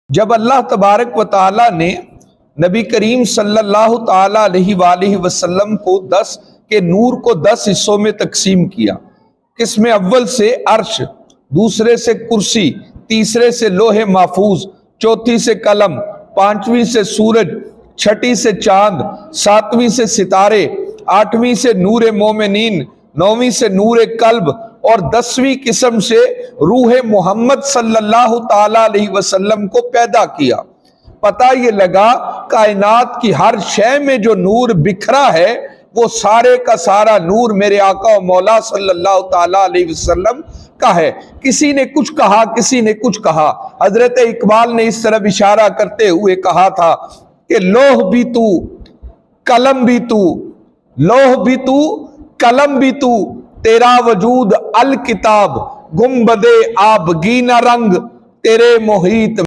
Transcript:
جب اللہ تبارک و تعالی نے نبی کریم صلی اللہ تعالی علیہ وآلہ وسلم کو 10 کے نور کو 10 حصوں میں تقسیم کیا، قسم اول سے عرش، دوسرے سے کرسی، تیسرے سے لوح محفوظ، چوتھی سے قلم، پانچویں سے سورج، چھٹی سے چاند، ساتویں سے ستارے، آٹھویں سے نور مومنین، نویں سے نور قلب اور 10ویں قسم سے روح محمد صلی اللہ تعالی علیہ وسلم کو پیدا کیا۔ پتہ یہ لگا کائنات کی ہر شے میں جو نور بکھرا ہے وہ سارے کا سارا نور میرے آقا و مولا صلی اللہ تعالی علیہ وسلم کا ہے۔ کسی نے کچھ کہا، کسی نے کچھ کہا۔ حضرت اقبال نے اس طرف اشارہ کرتے ہوئے کہا تھا کہ لوح بھی تو، قلم بھی تو، لوح بھی تو، قلم بھی تو، تیرا وجود الکتاب، گنبد آبگینہ رنگ، تیرے محیط